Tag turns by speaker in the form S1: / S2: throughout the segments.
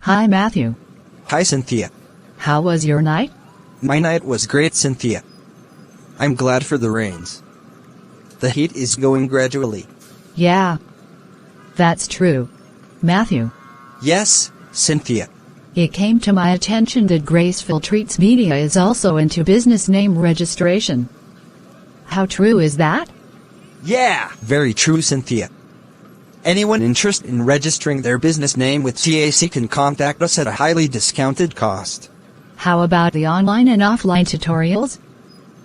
S1: Hi, Matthew.
S2: Hi, Cynthia.
S1: How was your night?
S2: My night was great, Cynthia. I'm glad for the rains. The heat is going gradually.
S1: Yeah, that's true. Matthew,
S2: Yes, Cynthia.
S1: it came to my attention that Graceful Treats Media is also into business name registration. How true is that?
S2: Yeah! Very true, Cynthia. Anyone interested in registering their business name with TAC can contact us at a highly discounted cost.
S1: How about the online and offline tutorials?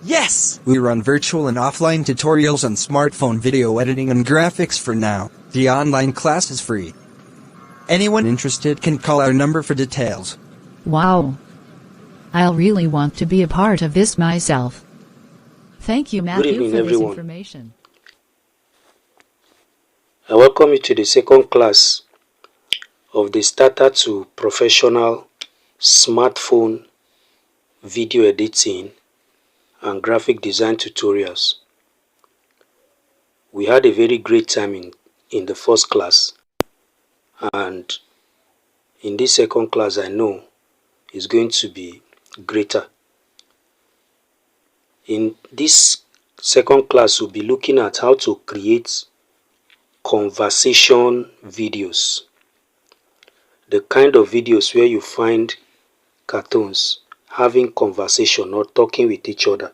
S2: Yes! We run virtual and offline tutorials on smartphone video editing and graphics for now. The online class is free. Anyone interested can call our number for details.
S1: Wow. I'll really want to be a part of this myself. Thank you, Matthew,
S3: evening,
S1: for
S3: everyone.
S1: this information.
S3: I welcome you to the second class of the Starter to Professional Smartphone Video Editing and Graphic Design Tutorials. We had a very great time in the first class, and in this second class I know is going to be greater. In this second class we'll be looking at how to create conversation videos, the kind of videos where you find cartoons having conversation or talking with each other,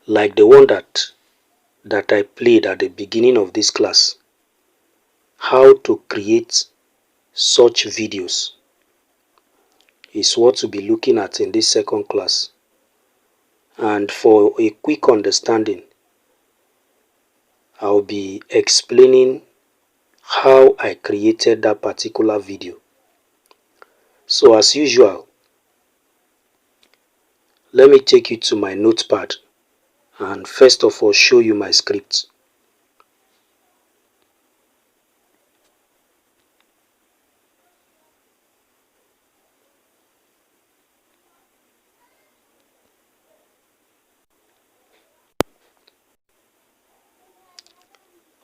S3: like the one that I played at the beginning of this class. How to create such videos is what we'll be looking at in this second class. And for a quick understanding, I'll be explaining how I created that particular video. So as usual, let me take you to my notepad and first of all show you my script.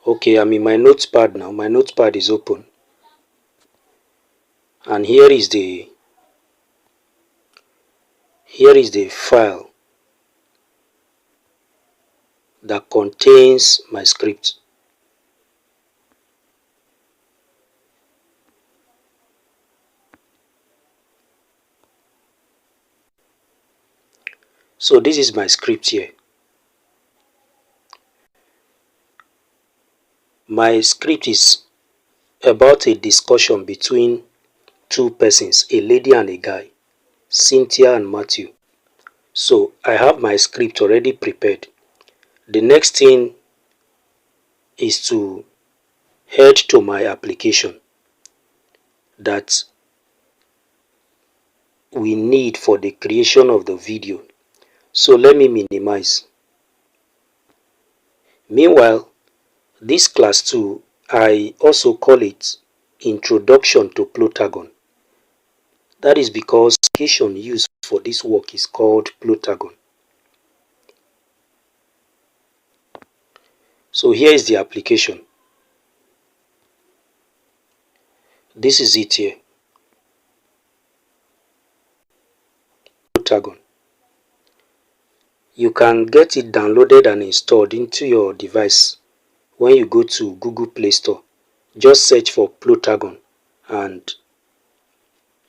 S3: Okay, I'm in my notepad now. My notepad is open. And here is the file that contains my script. So this is my script here. My script is about a discussion between two persons, a lady and a guy, Cynthia and Matthew. So I have my script already prepared. The next thing is to head to my application that we need for the creation of the video. So let me minimize. Meanwhile, this class 2, I also call it Introduction to Plotagon. That is because the application used for this work is called Plotagon. So here is the application. This is it here. Plotagon. You can get it downloaded and installed into your device when you go to Google Play Store. Just search for Plotagon and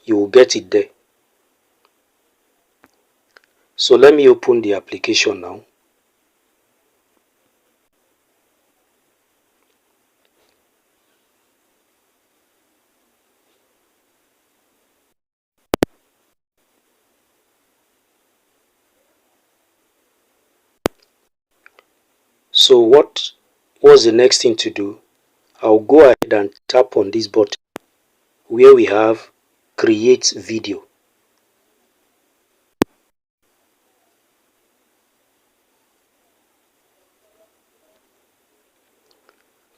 S3: you will get it there. So let me open the application now. So what was the next thing to do? I'll go ahead and tap on this button where we have Create Video.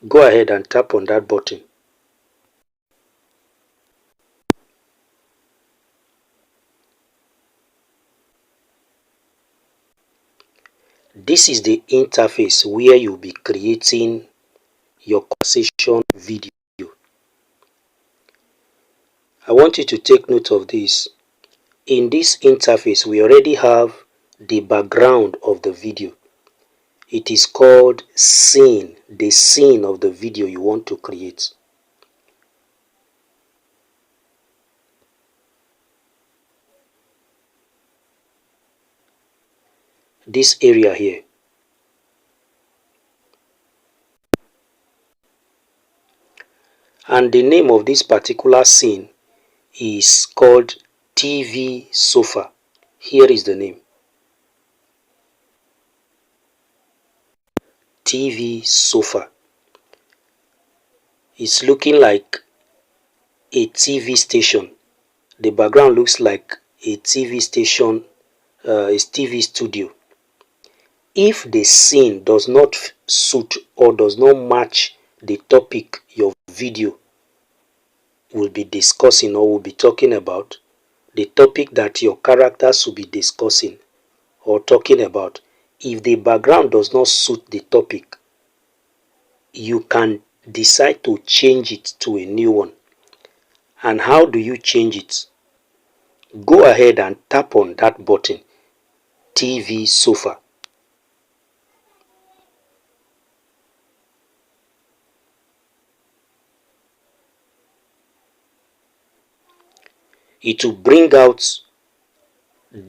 S3: Go ahead and tap on that button. This is the interface where you'll be creating your conversation video. I want you to take note of this. In this interface, we already have the background of the video. It is called scene, the scene of the video you want to create. This area here. And the name of this particular scene is called TV sofa. Here is the name. TV sofa. It's looking like a TV station. The background looks like a TV station, a TV studio. If the scene does not suit or does not match the topic your video will be discussing or will be talking about, the topic that your characters will be discussing or talking about, if the background does not suit the topic, you can decide to change it to a new one. And how do you change it? Go ahead and tap on that button, TV sofa. It will bring out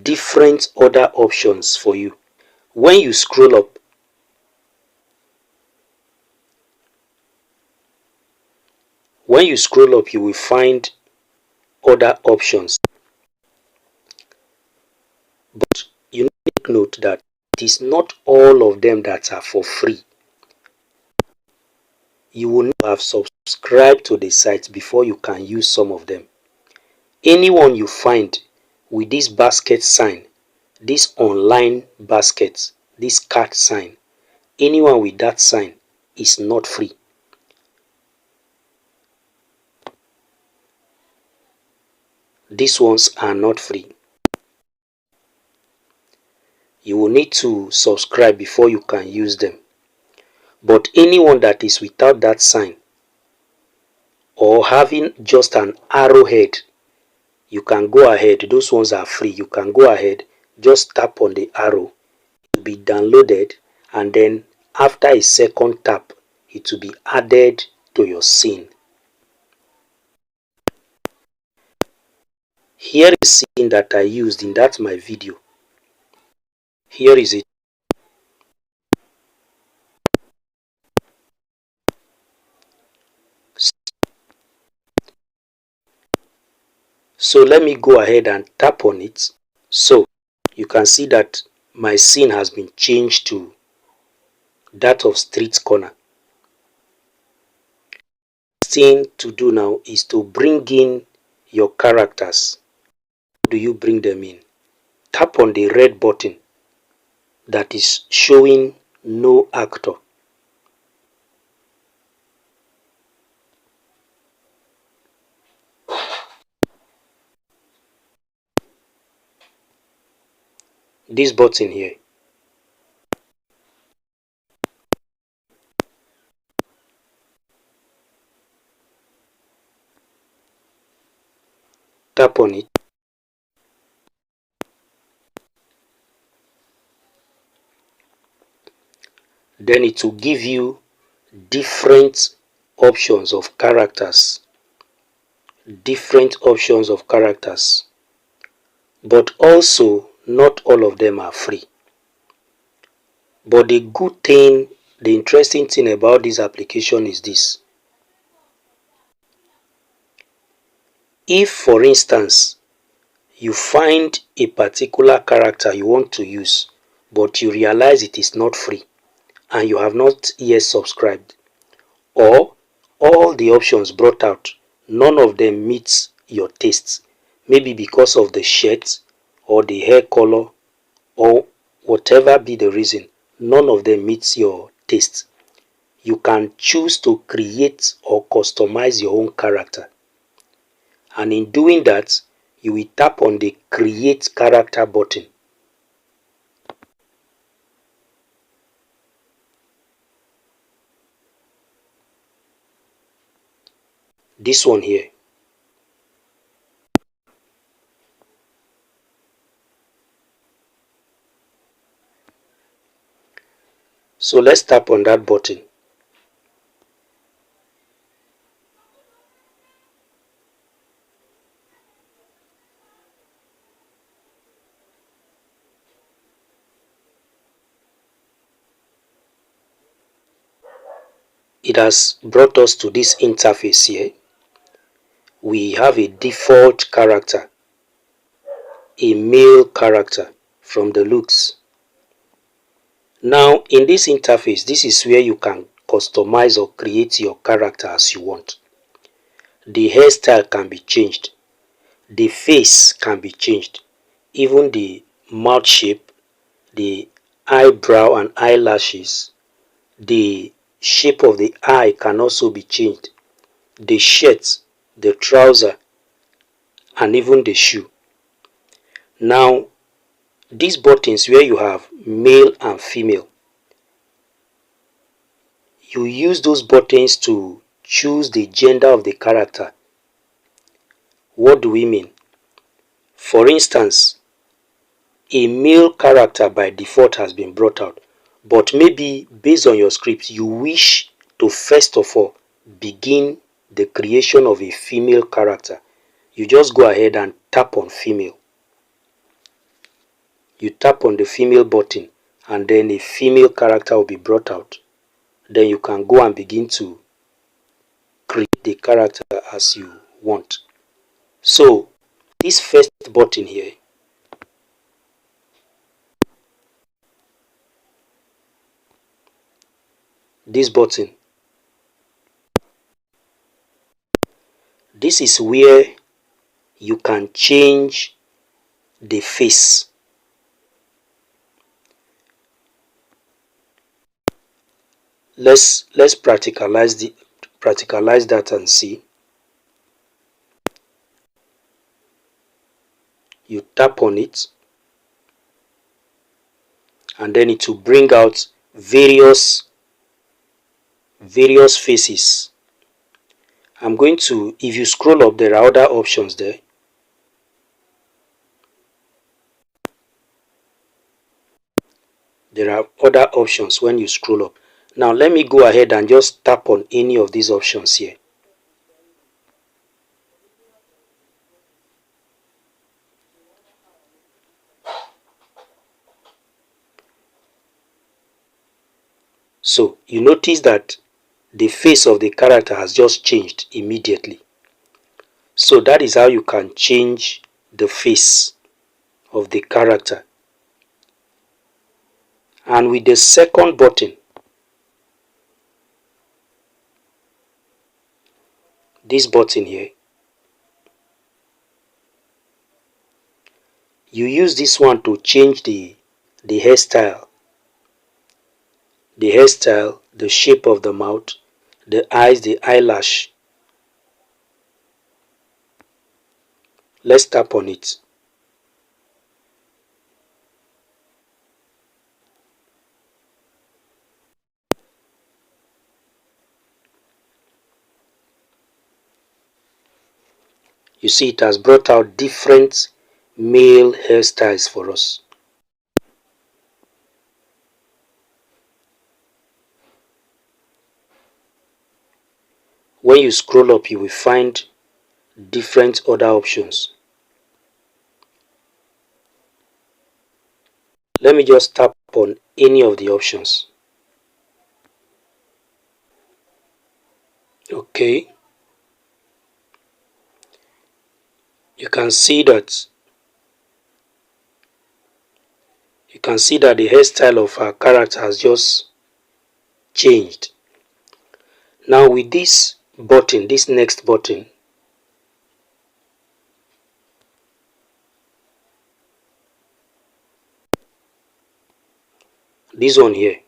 S3: different other options for you. When you scroll up, you will find other options. But you need to take note that it is not all of them that are for free. You will need to have subscribed to the site before you can use some of them. Anyone you find with this basket sign, this online basket, this cart sign, anyone with that sign is not free. These ones are not free. You will need to subscribe before you can use them. But anyone that is without that sign or having just an arrowhead, you can go ahead. Those ones are free. You can go ahead, just tap on the arrow. It will be downloaded, and then after a second tap, it will be added to your scene. Here is the scene that I used in that my video. Here is it. So let me go ahead and tap on it. So you can see that my scene has been changed to that of street corner. The thing to do now is to bring in your characters. How do you bring them in? Tap on the red button that is showing no actor. This button here. Tap on it. Then it will give you different options of characters. Different options of characters. But also, not all of them are free. But the good thing, the interesting thing about this application is this. If, for instance, you find a particular character you want to use, but you realize it is not free, and you have not yet subscribed, or all the options brought out, none of them meets your tastes, maybe because of the shirt or the hair color or whatever be the reason, none of them meets your taste, you can choose to create or customize your own character. And in doing that, you will tap on the create character button. This one here. So let's tap on that button. It has brought us to this interface here. We have a default character, a male character from the looks. Now in this interface, this is where you can customize or create your character as you want. The hairstyle can be changed, the face can be changed, even the mouth shape, the eyebrow and eyelashes, the shape of the eye can also be changed, the shirt, the trouser, and even the shoe. Now these buttons where you have male and female, you use those buttons to choose the gender of the character. What do we mean? For instance, a male character by default has been brought out, but maybe based on your script you wish to first of all begin the creation of a female character. You just go ahead and tap on female. You tap on the female button and then a female character will be brought out. Then you can go and begin to create the character as you want. So this first button here, this button, this is where you can change the face. Let's practicalize that and see. You tap on it and then it will bring out various faces. I'm going to, if you scroll up, there are other options there. There are other options when you scroll up. Now let me go ahead and just tap on any of these options here. So you notice that the face of the character has just changed immediately. So that is how you can change the face of the character. And with the second button, this button here, you use this one to change the hairstyle, the shape of the mouth, the eyes, the eyelash. Let's tap on it. You see, it has brought out different male hairstyles for us. When you scroll up, you will find different other options. Let me just tap on any of the options. Okay. You can see that the hairstyle of our character has just changed. Now with this button, this next button, this one here,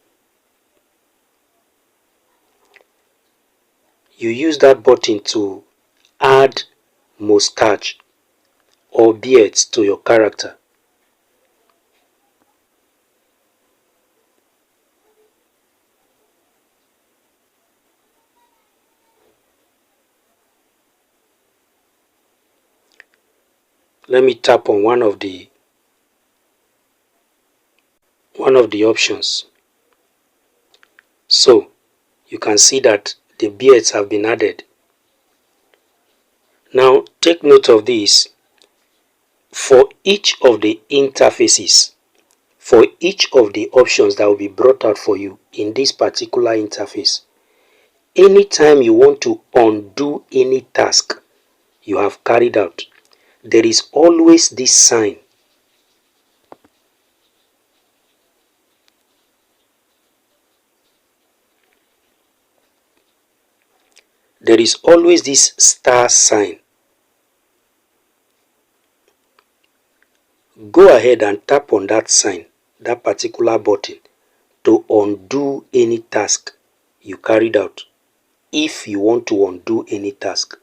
S3: you use that button to add mustache or beards to your character. Let me tap on one of the options. So you can see that the beards have been added. Now take note of this. For each of the interfaces, for each of the options that will be brought out for you in this particular interface, anytime you want to undo any task you have carried out, there is always this sign. There is always this star sign. Go ahead and tap on that sign, that particular button, to undo any task you carried out, if you want to undo any task.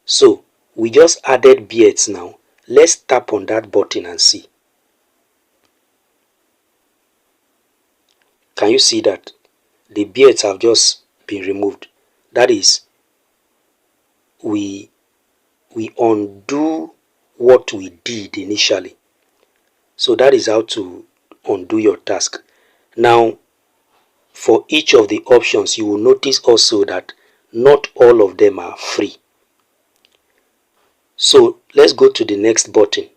S3: So we just added beards now. Let's tap on that button and see. Can you see that? The beards have just been removed. That is, we undo what we did initially. So that is how to undo your task. Now, for each of the options, you will notice also that not all of them are free. So let's go to the next button.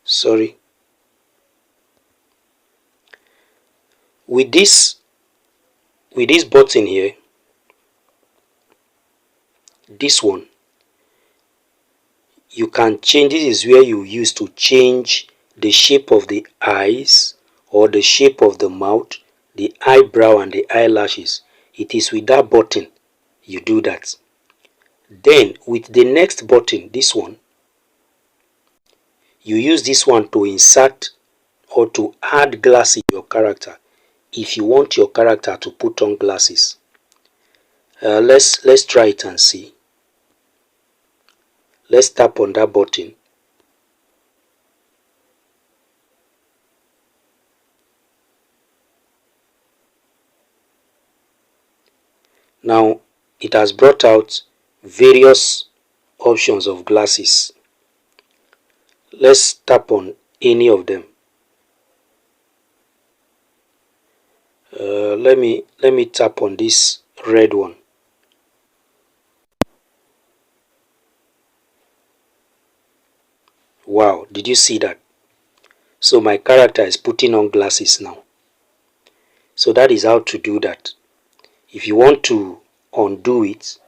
S3: Sorry. With this button here, this one, you can change. This is where you use to change the shape of the eyes or the shape of the mouth, the eyebrow and the eyelashes. It is with that button you do that. Then with the next button, this one, you use this one to insert or to add glasses to your character if you want your character to put on glasses. Let's try it and see. Let's tap on that button. Now it has brought out various options of glasses. Let's tap on any of them. Let me tap on this red one. Wow, did you see that? So my character is putting on glasses now. So that is how to do that. If you want to undo it,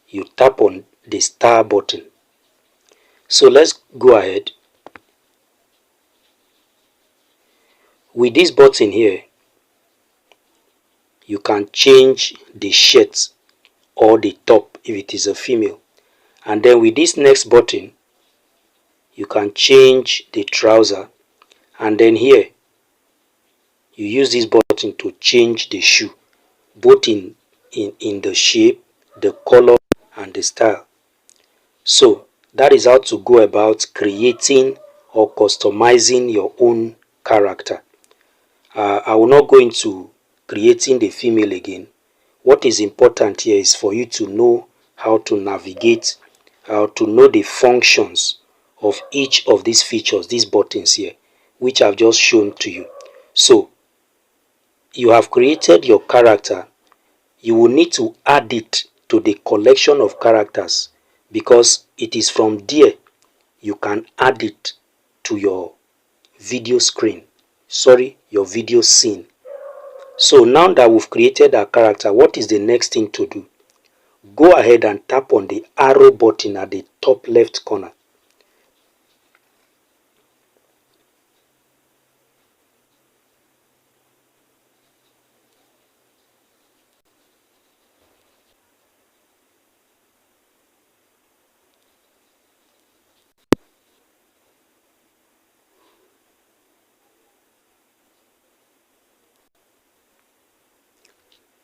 S3: you tap on the star button. So let's go ahead. With this button here, you can change the shirt or the top if it is a female. And then with this next button, you can change the trouser. And then here, you use this button to change the shoe, both in the shape, the color, and the style. So that is how to go about creating or customizing your own character. I will not go into creating the female again. What is important here is for you to know how to navigate, how to know the functions of each of these features, these buttons here, which I've just shown to you. So you have created your character. You will need to add it to the collection of characters, because it is from there you can add it to your video screen. Sorry, your video scene. So now that we've created our character, what is the next thing to do? Go ahead and tap on the arrow button at the top left corner.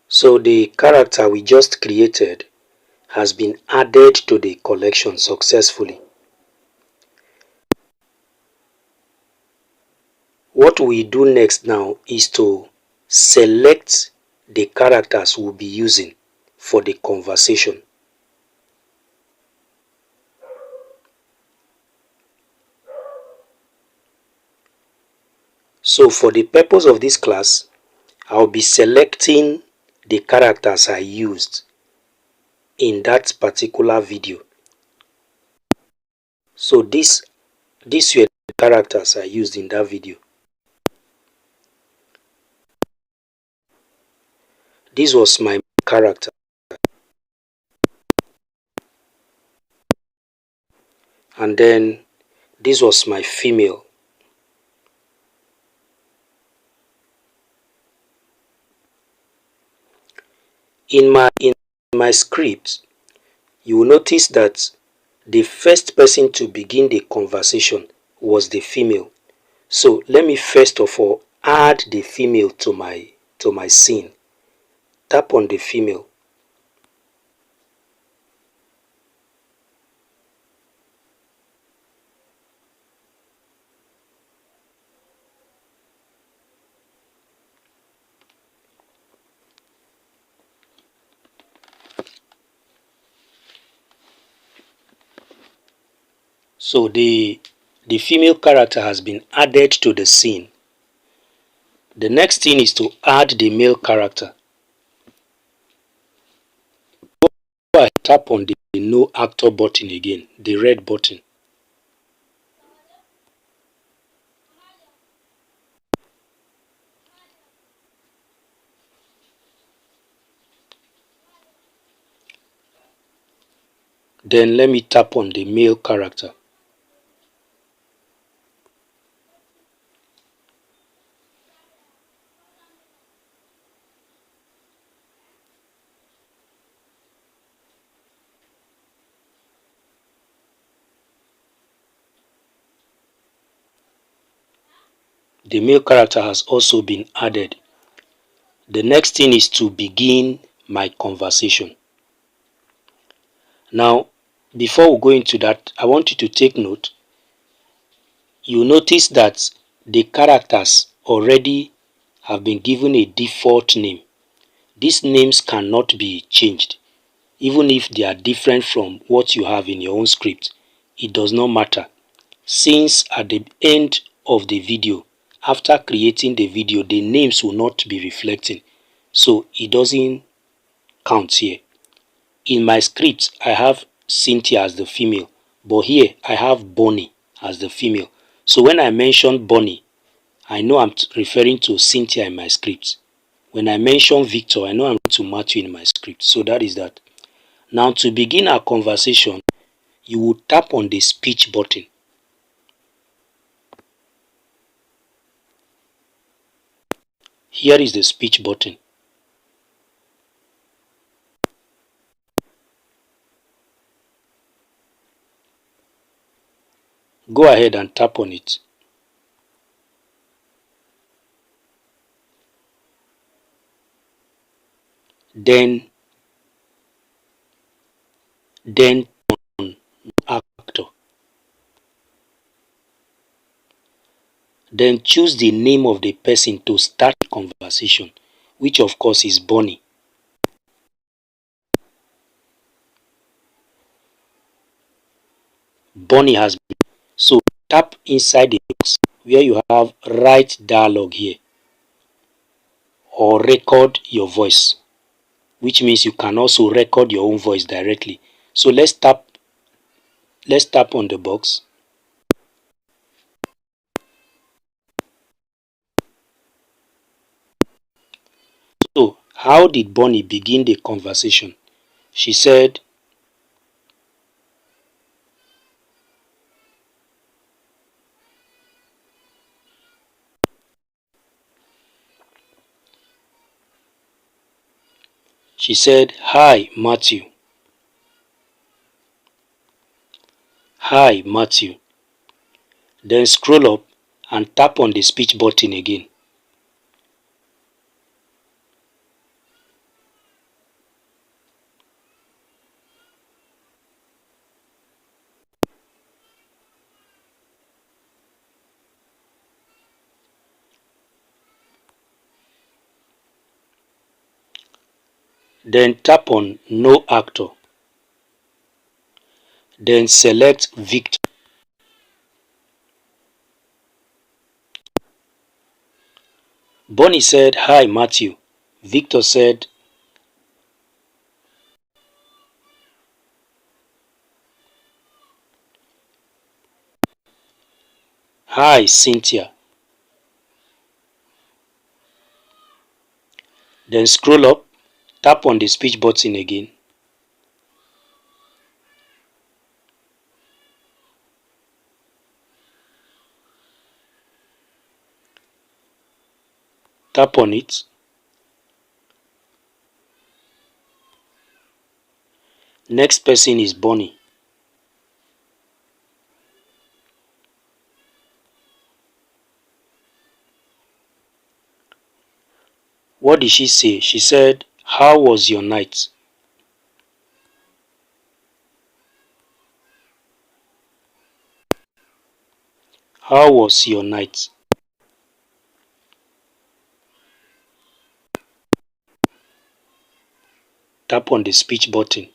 S3: So the character we just created has been added to the collection successfully. What we do next now is to select the characters we'll be using for the conversation. So for the purpose of this class, I'll be selecting the characters I used in that particular video. So these were the characters I used in that video. This was my character. And then this was my female. In my script, you will notice that the first person to begin the conversation was the female. So let me first of all add the female to my scene. Tap on the female. So the female character has been added to the scene. The next thing is to add the male character. I tap on the no actor button again, the red button. Then let me tap on the male character. The male character has also been added. The next thing is to begin my conversation. Now, before we go into that, I want you to take note. You notice that the characters already have been given a default name. These names cannot be changed. Even if they are different from what you have in your own script, it does not matter. Since at the end of the video, after creating the video, the names will not be reflecting. So it doesn't count here. In my script, I have Cynthia as the female, but here I have Bonnie as the female. So when I mention Bonnie, I know I'm referring to Cynthia in my script. When I mention Victor, I know I'm referring to Matthew in my script. So that is that. Now to begin our conversation, you will tap on the speech button. Here is the speech button. Go ahead and tap on it. Then on actor. Then choose the name of the person to start the conversation, which of course is Bonnie. Bonnie has been. So tap inside the box where you have write dialogue here or record your voice, which means you can also record your own voice directly. So let's tap on the box. So how did Bonnie begin the conversation? She said, "Hi, Matthew. Hi, Matthew." Then scroll up and tap on the speech button again. Then tap on no actor. Then select Victor. Bonnie said, "Hi, Matthew." Victor said, "Hi, Cynthia." Then scroll up, tap on the speech button again. Tap on it. Next person is Bonnie. What did she say? She said, "How was your night?" How was your night? Tap on the speech button.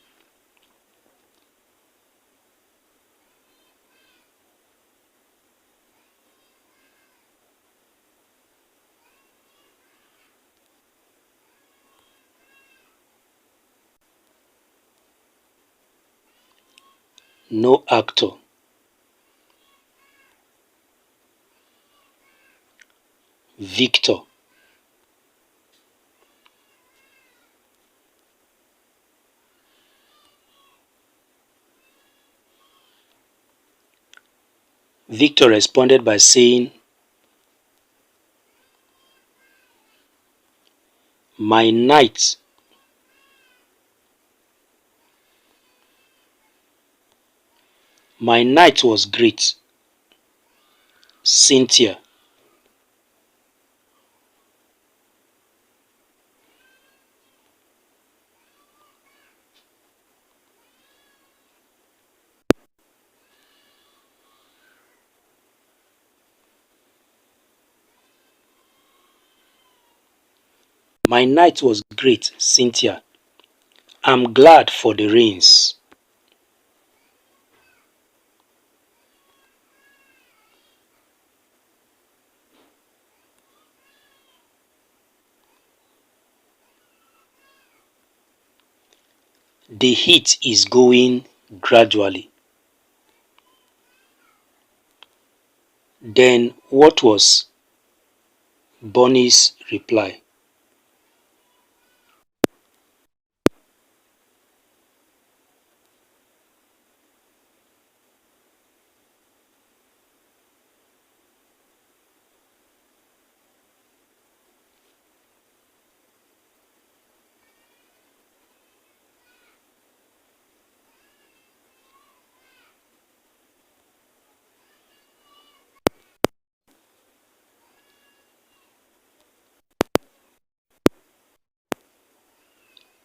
S3: No actor. Victor. Victor responded by saying, My night was great. Cynthia. My night was great, Cynthia. I'm glad for the rains. The heat is going gradually. Then what was Bonnie's reply?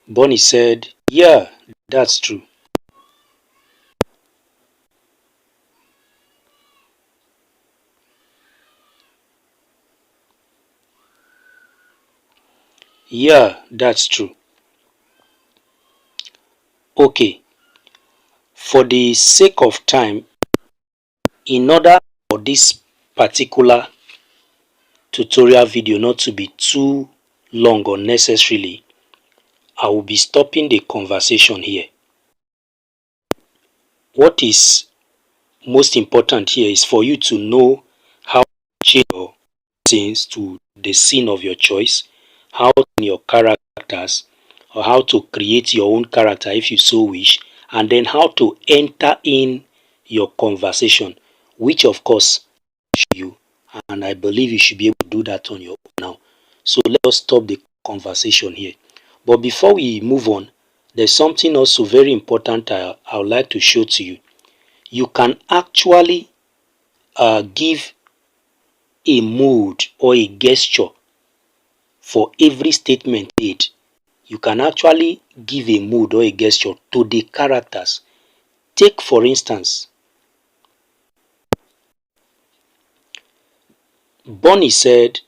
S3: Bonnie said, Yeah, that's true. Yeah, that's true. Okay, for the sake of time, in order for this particular tutorial video not to be too long unnecessarily, I will be stopping the conversation here. What is most important here is for you to know how to change your scenes to the scene of your choice, how to change your characters, or how to create your own character if you so wish, and then how to enter in your conversation, which of course you, and I believe you should be able to do that on your own now. So let us stop the conversation here. But before we move on, there's something also very important I would like to show to you. You can actually give a mood or a gesture for every statement made. You can actually give a mood or a gesture to the characters. Take for instance, Bonnie said,